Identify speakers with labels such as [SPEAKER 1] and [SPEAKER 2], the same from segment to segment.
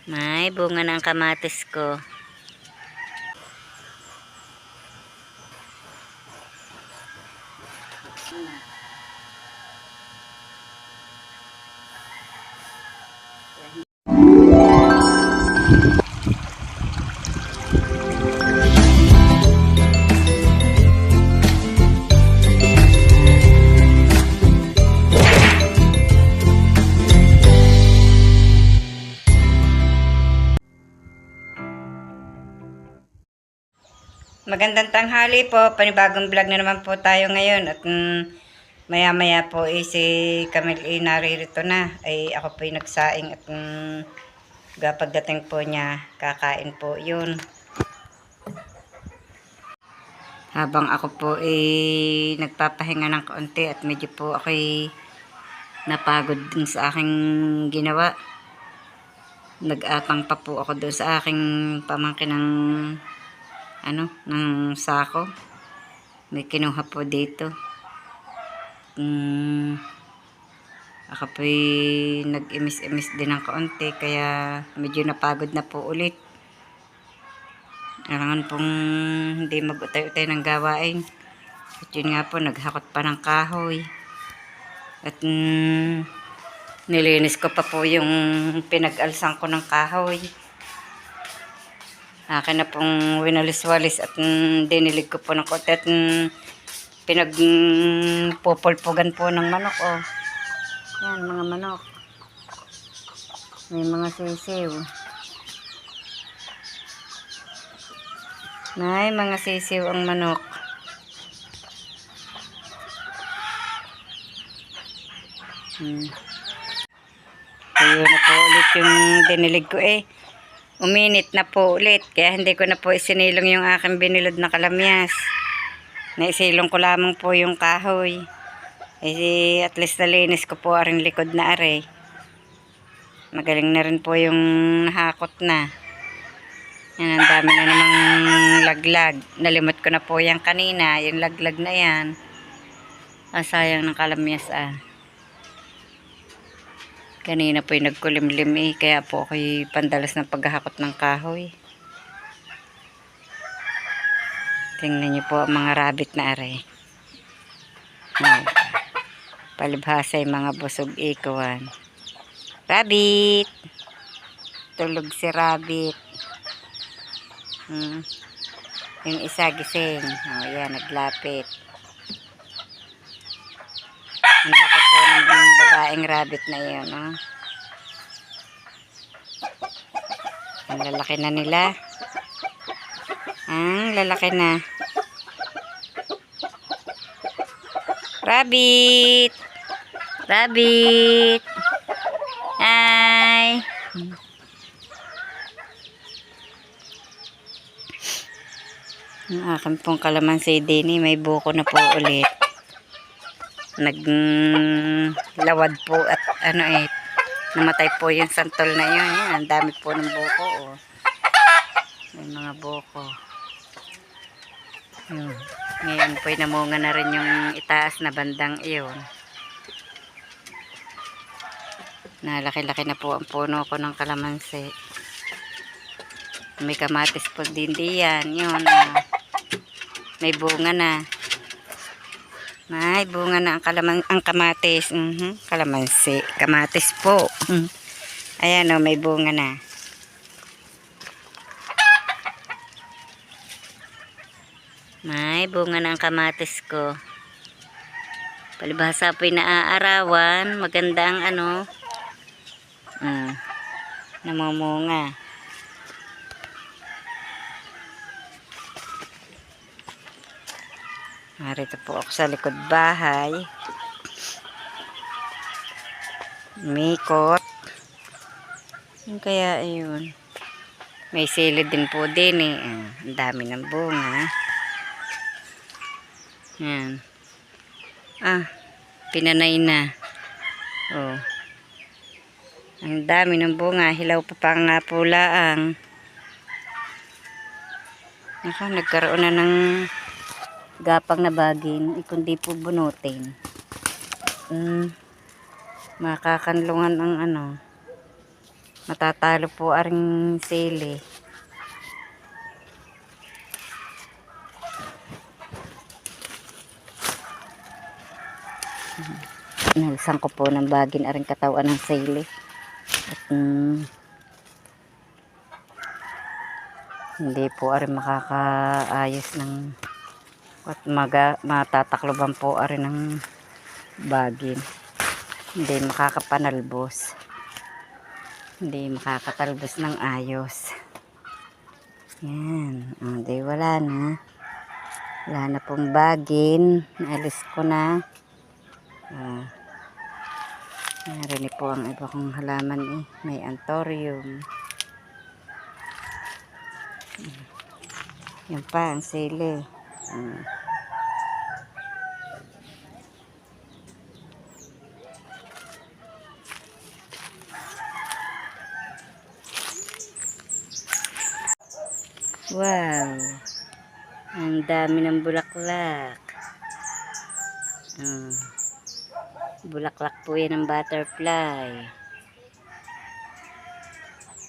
[SPEAKER 1] May bunga ng kamatis ko. Magandang tanghali po, panibagong vlog na naman po tayo ngayon at maya maya po si Camille naririto na, ay ako po nagsaing at pagdating po niya kakain po yun. Habang ako po nagpapahinga ng kaunti at medyo po ako napagod din sa aking ginawa. Nag-atang pa po ako doon sa aking pamangkin ng sako. May kinuha po dito. Ako po nag-imis-imis din ng kaunti kaya medyo napagod na po ulit. Kailangan pong hindi mag-utay-utay ng gawain. At yun nga po, naghakot pa ng kahoy. At nilinis ko pa po yung pinag-alsan ko ng kahoy. Akin na pong winalis-walis at dinilig ko po ng konti at pinagpupulpugan po ng manok. Oh. Yan, mga manok. May mga sisiw. May mga sisiw ang manok. Ayun na po ulit yung dinilig ko uminit na po ulit. Kaya hindi ko na po isinilong yung aking binilod na kalamyas. Naisilong ko lamang po yung kahoy. At least nalinis ko po aring likod na are. Magaling na rin po yung nahakot na. Yan, ang dami na namang laglag. Nalimot ko na po yan kanina. Yung laglag na yan. Sayang ng kalamyas Kanina po yung nagkulimlim kaya po ako'y pandalas ng paghahakot ng kahoy. Tingnan niyo po ang mga rabbit na are. Palibhasa yung mga busog ikuan. Rabbit! Tulog si rabbit. Yung isa gising. Yan, naglapit. Ang laki po ng babaeng rabbit na yun. Ang lalaki na nila. Ang lalaki na. Rabbit! Rabbit! Hi! Ang akin pong kalamansi din may buko na po ulit. Naglawad po at namatay po yung santol na yun. Ang dami po ng buko. May mga buko. Ngayon po namunga na rin yung itaas na bandang iyon. Nalaki-laki na po ang puno ko ng kalamansi. May kamatis po din diyan. Yun. May bunga na. May bunga na ang kamatis. Kalamansi. Kamatis po. Ayan may bunga na. May bunga na ang kamatis ko. Palibhasa po'y naaarawan. Maganda ang namumunga. Narito po ako sa likod bahay. Mikot. Kaya ayun. May silid din po din ang dami ng bunga. Yan. Pinanay na. Ang dami ng bunga. Hilaw pa nga pulaang. Nagkaroon na ng gapang na bagin, kundi po bunutin. Makakanlungan ang Matatalo po aring sili. Nalisan ko po ng bagin aring katawan ng sili. At hindi po aring makakaayos ng at matatakloban po aring ng bagin. Hindi makakapanalbos. Hindi makakatalbos ng ayos. Yan. Di wala na. Wala na pong bagin. Naalis ko na. Narinig po ang iba kong halaman May anthurium. Yan pa ang sili. Wow. Ang dami ng bulaklak. Bulaklak po yan ng butterfly.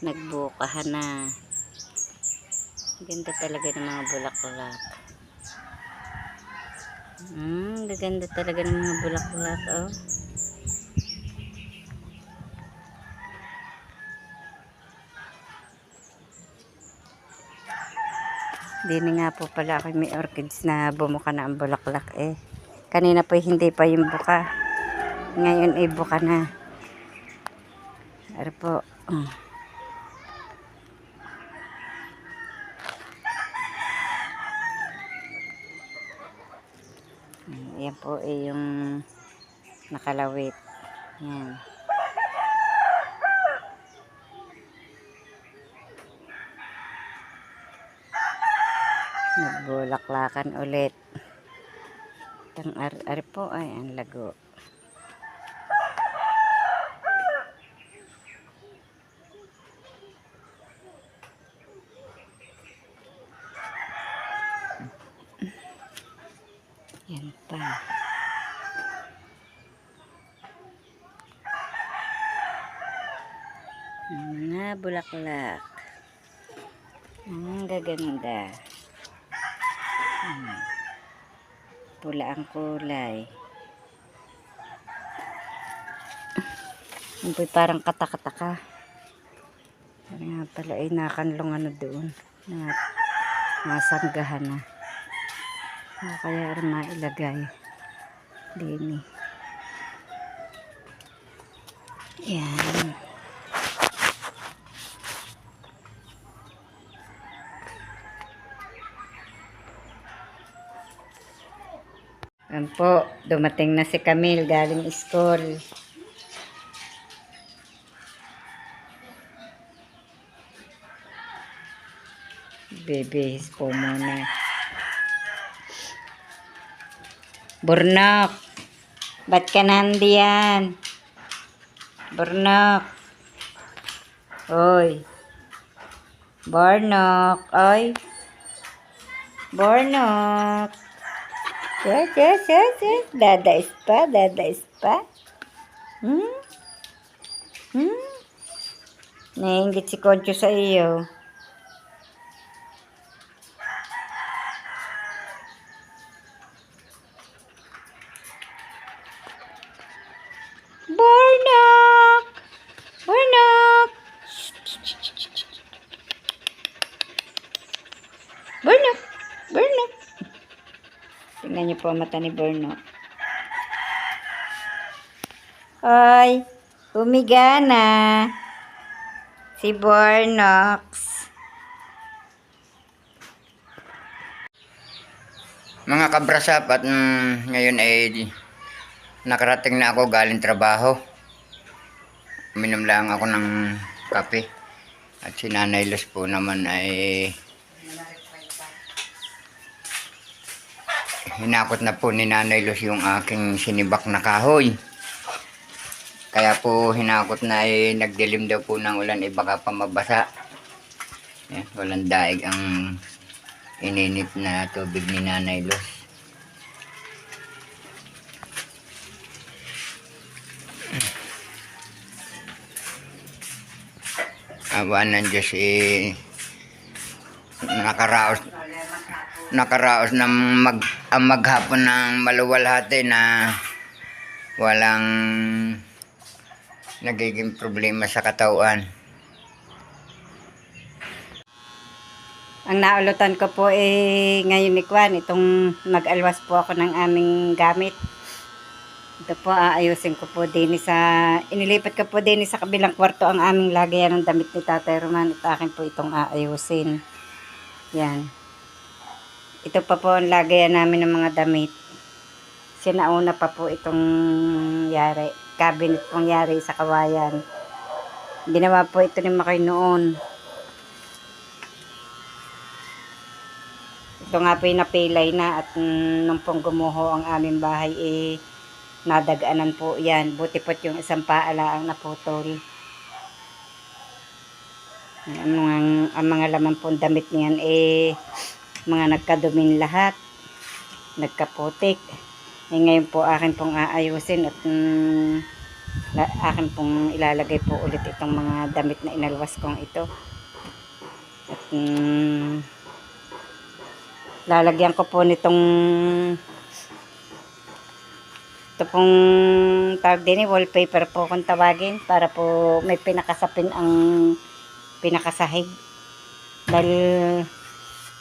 [SPEAKER 1] Nagbukahan na. Ganda talaga ng mga bulaklak. Gaganda talaga ng mga bulaklak, oh. Dini nga po pala ako may orchids na bumuka na ang bulaklak Kanina po hindi pa yung buka. Ngayon ay buka na. Ano po. Yan po yung nakalawit. Yan. Nagbulaklakan ulit. Ang ari po ay ang lago. Yan pa. Mga bulaklak. Ang gaganda. Pula ang kulay. Ang parang katakataka. Nga pala ay nakanlong doon. Nasanggahan na. Kaya rin mailagay. Dini. Yan. Yan po, dumating na si Camille galing school. Bibihis po muna. Burnok, ba't ka nandiyan? Burnok. Oy. Burnok. Oy. Burnok. Yes. Dadais pa. Nainggit si Concho sa iyo. Burnok. Tingnan niyo po ang mata ni Burnok. Hoy, humiga na. Si Burnok.
[SPEAKER 2] Mga kabrasap, at ngayon ay nakarating na ako galing trabaho. Uminom lang ako ng kape. At si Nanay Luz po naman ay hinakot na po ni Nanay Luz yung aking sinibak na kahoy. Kaya po hinakot na nagdilim daw po ng ulan baka pa mabasa. Walang daig ang ininit na tubig ni Nanay Luz. Awa ng Diyos nakaraos ng ang maghapon ng maluwalhati na walang nagiging problema sa katawan.
[SPEAKER 1] Ang naulutan ko po ngayon ni Kwan, itong mag-alwas po ako ng aming gamit. Ito po, aayusin ko po din inilipat ko po din sa kabilang kwarto ang aming lagayan ng damit ni Tatay Roman. At akin po itong aayusin. Yan. Ito pa po ang lagayan namin ng mga damit. Sinauna pa po itong cabinet pong yari sa kawayan. Ginawa po ito ni Makoy noon. Ito nga po yung napilay na at nung pong gumuho ang aming bahay nadagaanan po yan. Buti po't yung isang paala ang naputol. Ang mga laman pong damit niyan mga nagkadumin lahat. Nagkaputik. Ngayon po akin pong aayusin at akin pong ilalagay po ulit itong mga damit na inalwas kong ito. At lalagyan ko po nitong ito pong tawag din wallpaper po kung tawagin para po may pinakasapin ang pinakasahig. Dahil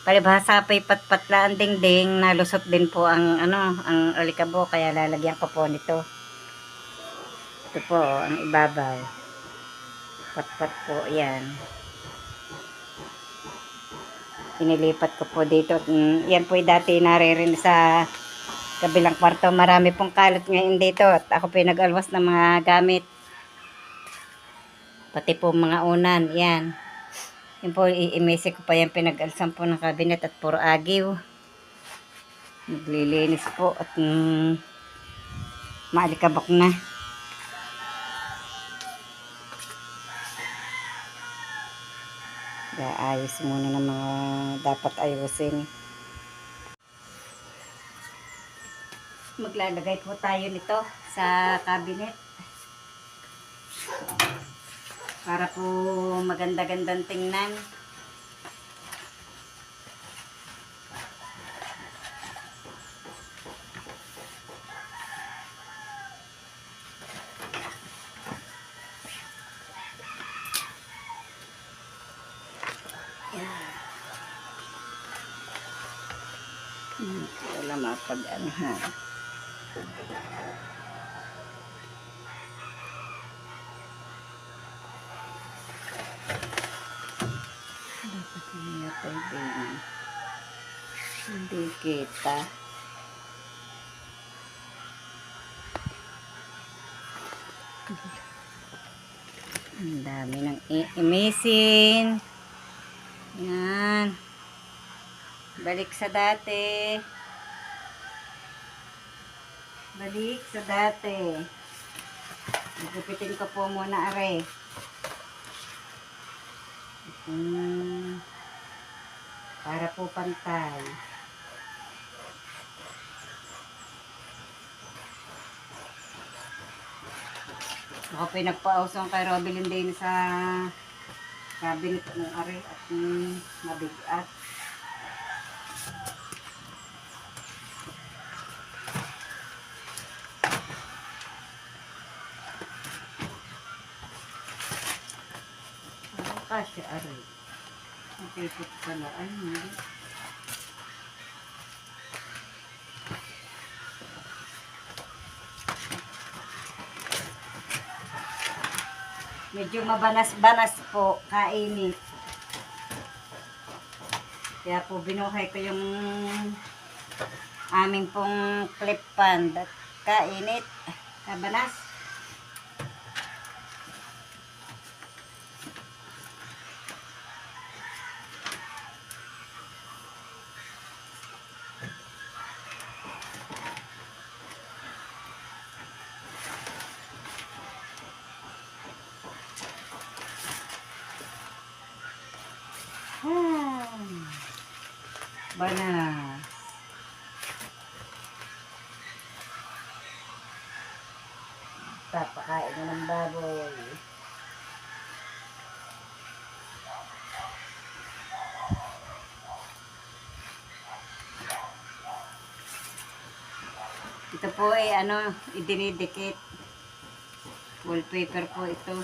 [SPEAKER 1] palibhasa pa'y patpatlaan dingding, nalusot din po ang ang alikabo, kaya lalagyan ko po nito. Ito po ang ibabaw. Patpat po yan. Inilipat ko po dito. Yan po dati naririn sa kabilang kwarto. Marami pong kalat ngayon dito. At ako po nag-alwas ng mga gamit. Pati po mga unan. Yan. Yan po, iimisi ko pa yan. Pinag-alsan po ng kabinet at puro agiw. Naglilinis po at maalikabok na. Ayos muna ng mga dapat ayusin. Maglalagay po tayo nito sa cabinet para po maganda-gandang tingnan. Wala mapag-anhan. Dapat niyatay din. Hindi kita. Ang dami ng imisin. Yan. Balik sa dati. Balik sa dati. Gupitin ko po muna are. Para po pantay. Ako pinagpausong kay Robilin din sa cabinet ng are at mabigat. Kasi aray. Nakipot pala. Ay, hindi. Medyo mabanas-banas po. Kainit. Kaya po binuhay ko yung aming pong clip pan. Kainit. Kabanas. Banas. Papakain na ng baboy. Ito po ay idinidikit. Wallpaper po ito.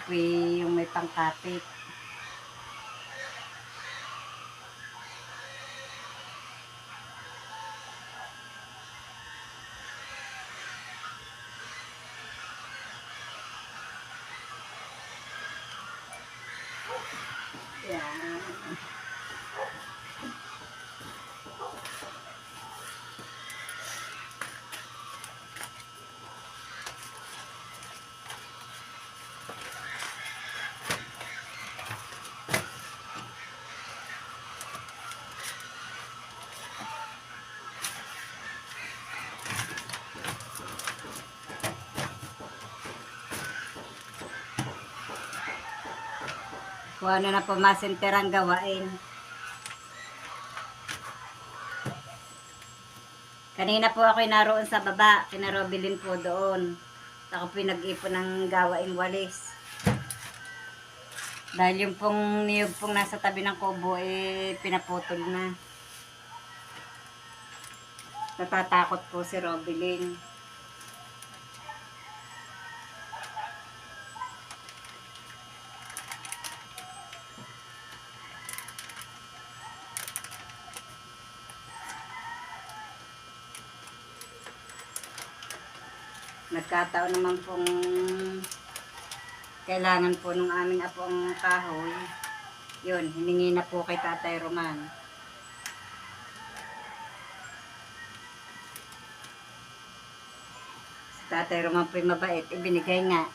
[SPEAKER 1] Ito yung may pangkapit. Yan. Kung ano na po masinterang gawain. Kanina po ako naroon sa baba. Kina Robilin po doon. Ako po nag-ipon ng gawaing walis. Dahil yung pong niyog pong nasa tabi ng kubo pinaputol na. Natatakot po si Robilin. Nagkataon naman pong kailangan po nung aming apo ang kahoy. Yun, hiningi na po kay Tatay Roman. Si Tatay Roman po yung mabait, ibinigay nga.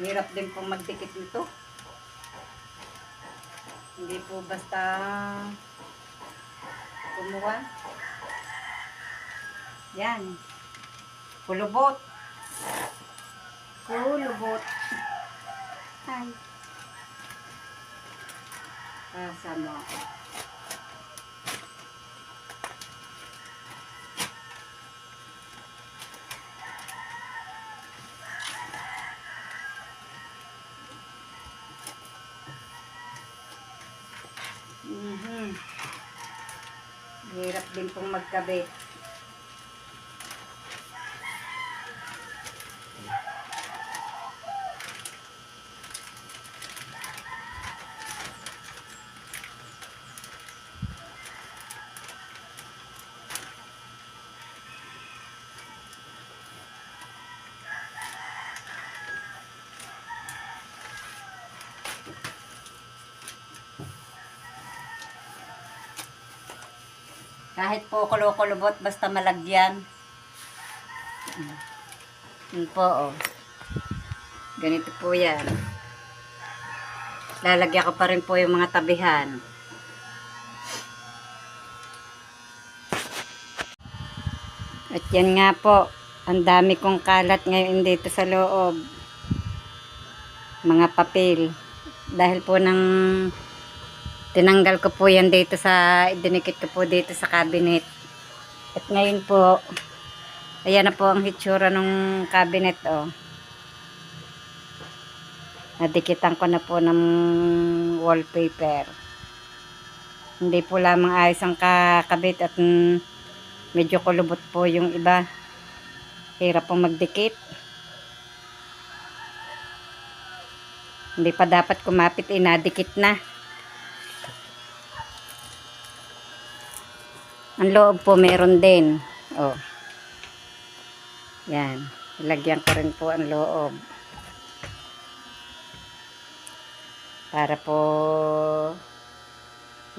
[SPEAKER 1] Hirap din pong magdikit nito. Hindi po basta kumuha. Yan. Kulubot. Kulubot. Ay. Kasama. Hirap din pong magkabit. Kahit po kulukulubot, basta malagyan. Yun po, oh. Ganito po yan. Lalagyan ko pa rin po yung mga tabihan. At yan nga po, ang dami kong kalat ngayon dito sa loob. Mga papel. Dahil po tinanggal ko po yan dito dinikit ko po dito sa cabinet. At ngayon po, ayan na po ang hitsura ng cabinet, oh. Nadikitan ko na po ng wallpaper. Hindi po lamang ayos ang kakabit at medyo kulubot po yung iba. Hirap pong magdikit. Hindi pa dapat kumapit, nadikit na. Ang loob po meron din. Oh. Yan. Ilagyan ko rin po ang loob. Para po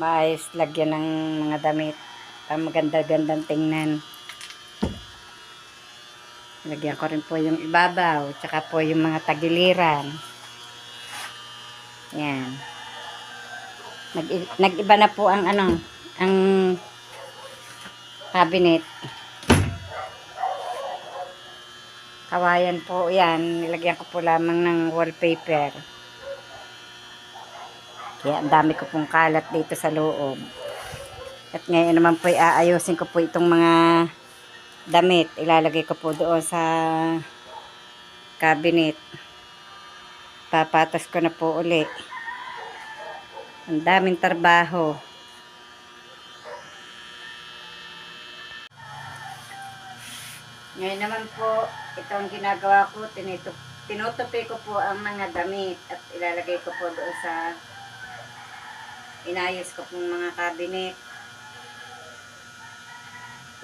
[SPEAKER 1] maayos lagyan ng mga damit. Para maganda-gandang tingnan. Lagyan ko rin po yung ibabaw, tsaka po yung mga tagiliran. Yan. Nag-iba na po ang ang cabinet. Kawayan po yan. Nilagyan ko po lamang ng wallpaper. Kaya ang dami ko pong kalat dito sa loob. At ngayon naman po aayusin ko po itong mga damit. Ilalagay ko po doon sa cabinet. Papatas ko na po uli. Ang daming trabaho. Ngayon naman po, ito ang ginagawa ko. Tinutupi ko po ang mga damit at ilalagay ko po doon sa inayos ko pong mga cabinet.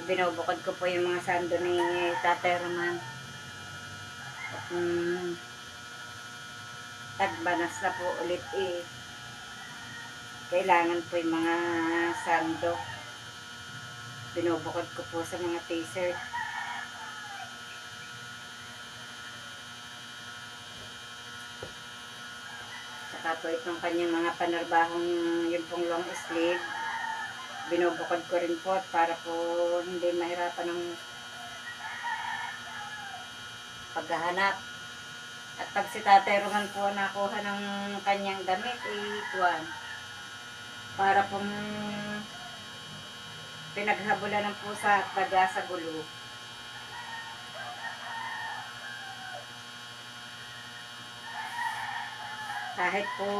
[SPEAKER 1] Binubukod ko po yung mga sando ni Tatay Roman. At tagbanas na po ulit kailangan po yung mga sando. Binubukod ko po sa mga t-shirt. Saka po itong kanyang mga panarbahong yung pong long sleeve. Binubukod ko rin po para po hindi mahirapan ng paghahanap. At pag si Tatay Roman po nakuha ng kanyang damit, ituan. Para pong pinaghabulan ng pusa at baga sa gulo. Kahit po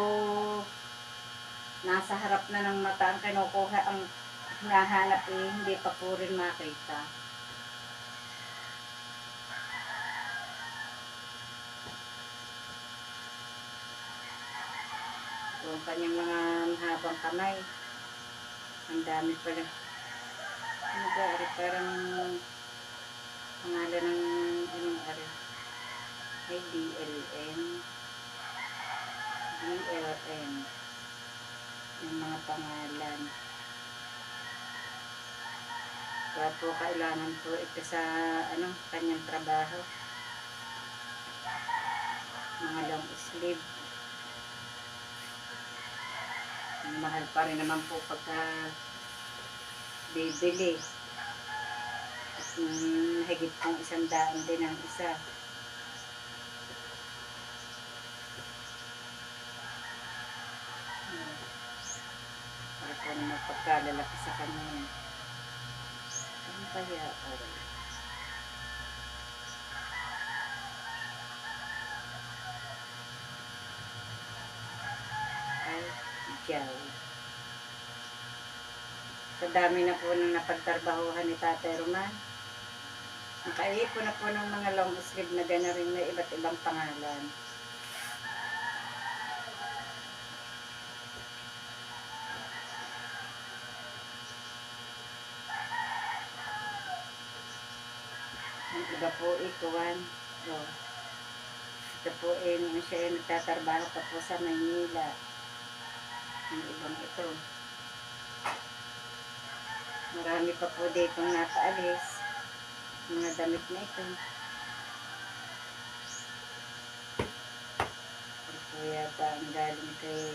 [SPEAKER 1] nasa harap na ng mata ang kinukuha, ang hinahanap hindi pa po rin makita. Ang kanyang mga habang kamay. Ang dami pala. Ano ba, ari? Parang pangalan ng anong ari? Ay, DLN. DLN. Yung mga pangalan. Kaya po kailangan po ito sa kanyang trabaho. Mga long sleeve. Mahal pa rin naman po pagka bibili. At higit pong 100 din ang isa. Para po naman pagkalalaki sa kanya. Ano kaya? Ay, diyaw. Sa dami na po nang napagtarbahuhan ni Tatay Roman. Nakaipon na po ng mga long sleeve na gano'n rin na iba't ibang pangalan. Ang iba po ikuwan. Ito po siya nagtatrabaho pa po sa Maynila. Ang ibang ito. Marami pa po ditong nakaalis. Mga damit na ito. Ito po yata ang galing kay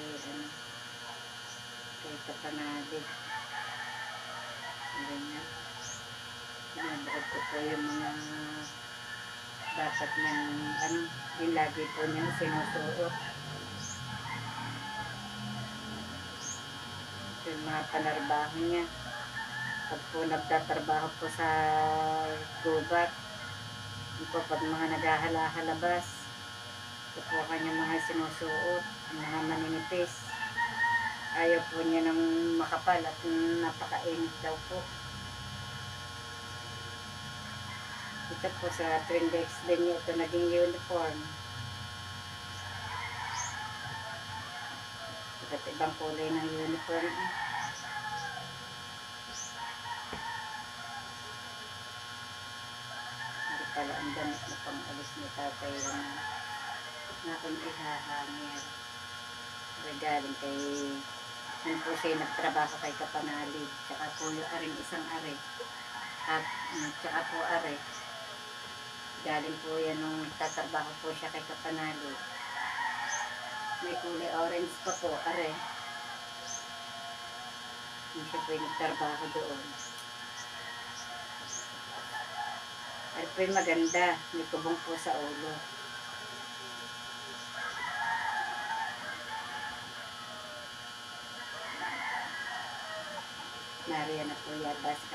[SPEAKER 1] Kapanade. Ganyan. Pinabukod ko po yung mga dapat niyang yung lagi po niyang sinusuot. Ito yung mga panarbaho niya. Pag po nagtatrabaho po sa gubat, ito po pag mga naghahala-halabas, ito po kanyang mga sinusuot, mga maninipis. Ayaw po niya ng makapal at napakainit daw po. Ito po sa Trindex din niya ito naging uniform. Iba't ibang kulay ng uniform. Hindi pala ang damit na pang-alis ni Tatay na kung ihahangir. Galing kay yan po siya nagtrabaho kay Kapanalid. Tsaka po yung isang ari. At tsaka po ari. Galing po yan nung tatrabaho po siya kay Kapanalo. May kulay orange pa po, are. Yung siya po yung nagtrabaho doon. Are po yung maganda. May kubong po sa ulo. Nariyan na po yata si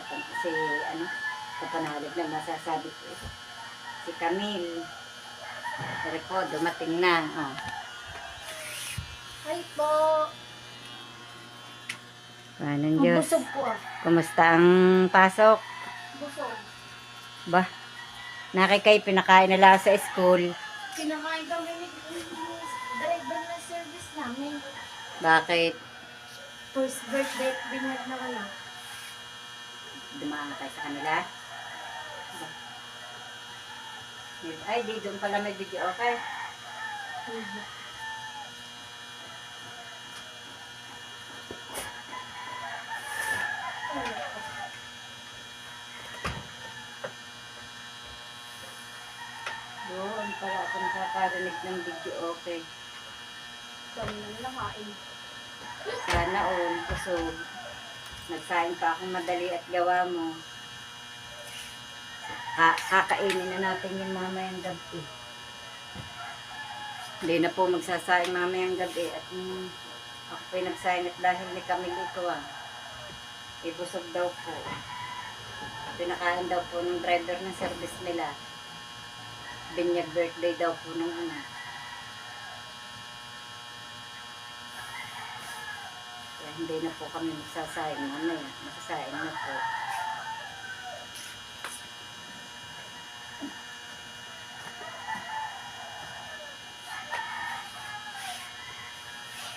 [SPEAKER 1] Kapanalo na masasabi ko. Si Camille. Pero po, dumating na. Oh.
[SPEAKER 3] Hi po.
[SPEAKER 1] Anong Diyos?
[SPEAKER 3] Busog po ah.
[SPEAKER 1] Kumusta ang pasok?
[SPEAKER 3] Busog.
[SPEAKER 1] Ba? Nakikay pinakain nila sa school.
[SPEAKER 3] Kinakain kami ni driver na service namin.
[SPEAKER 1] Bakit?
[SPEAKER 3] First birthday at binyag na anak.
[SPEAKER 1] Dumaan tayo sa kanila? Ay, di doon pala may video, okay? Doon pala ako nakakarinig ng video, okay?
[SPEAKER 3] Kami nang nakain.
[SPEAKER 1] Sana all, kusog. Nagsahin pa akong madali at gawa mo. Kakainin na natin yung mamayang gabi. Hindi na po magsasaing mamayang gabi. At ako po yung nagsahin at dahil ni Camille ito ibusog daw po. Pinakain daw po ng driver ng service nila. Binyag birthday daw po nung anak. Kaya hindi na po kami magsasaing mamaya. Masasaing na po.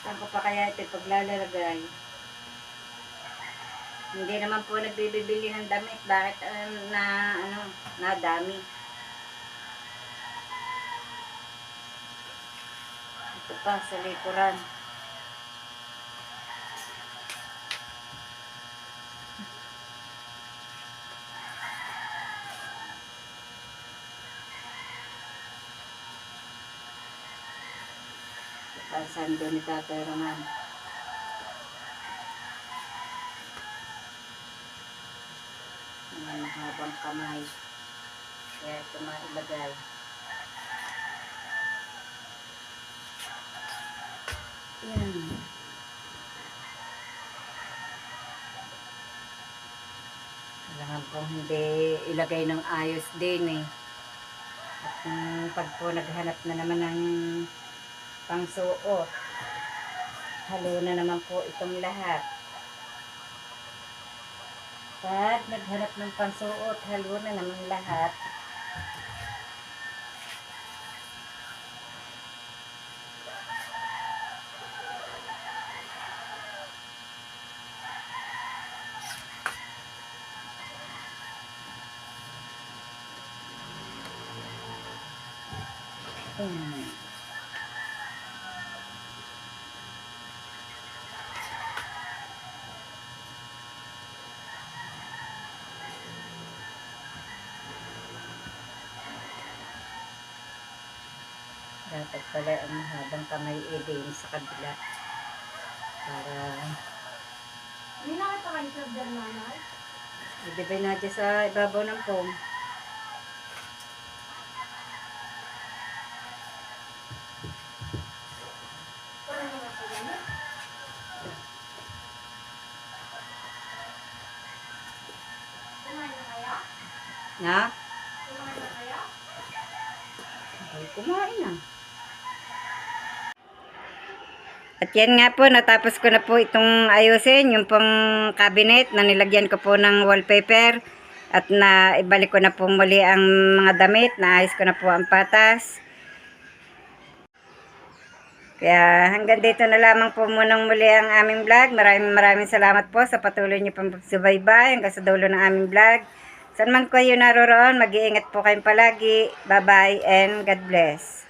[SPEAKER 1] Saan ko pa kaya ito paglalagay? Hindi naman po nagbibili ng damit. Bakit nadami? Ito pa sa likuran. Saan doon ni Tatay Roman? Ang mahabang kamay. Kaya ito mailagay. Yan. Kailangan po hindi ilagay ng ayos din eh. At pag po naghanap na naman ng pangsuot. Halo na naman po itong lahat. Pag naghanap ng pangsuot, halo na naman lahat. Dapat pala ang mahabang kamay din sa kabila. Para
[SPEAKER 3] Hindi nakita kayo sa Bernanay?
[SPEAKER 1] i-divide na dyan sa ibabaw ng foam.
[SPEAKER 3] Parang mga kagano. Kumain na kaya?
[SPEAKER 1] Na?
[SPEAKER 3] Kumain na kaya?
[SPEAKER 1] Ay, kumain na. At yan nga po, natapos ko na po itong ayusin, yung pong cabinet na nilagyan ko po ng wallpaper. At na ibalik ko na po muli ang mga damit, naayos ko na po ang patas. Kaya hanggang dito na lamang po munang muli ang aming vlog. Maraming salamat po sa patuloy niyo pong pagsubaybay hanggang sa dulo ng aming vlog. Saan man kayo naroroon, mag-iingat po kayong palagi. Bye-bye and God bless.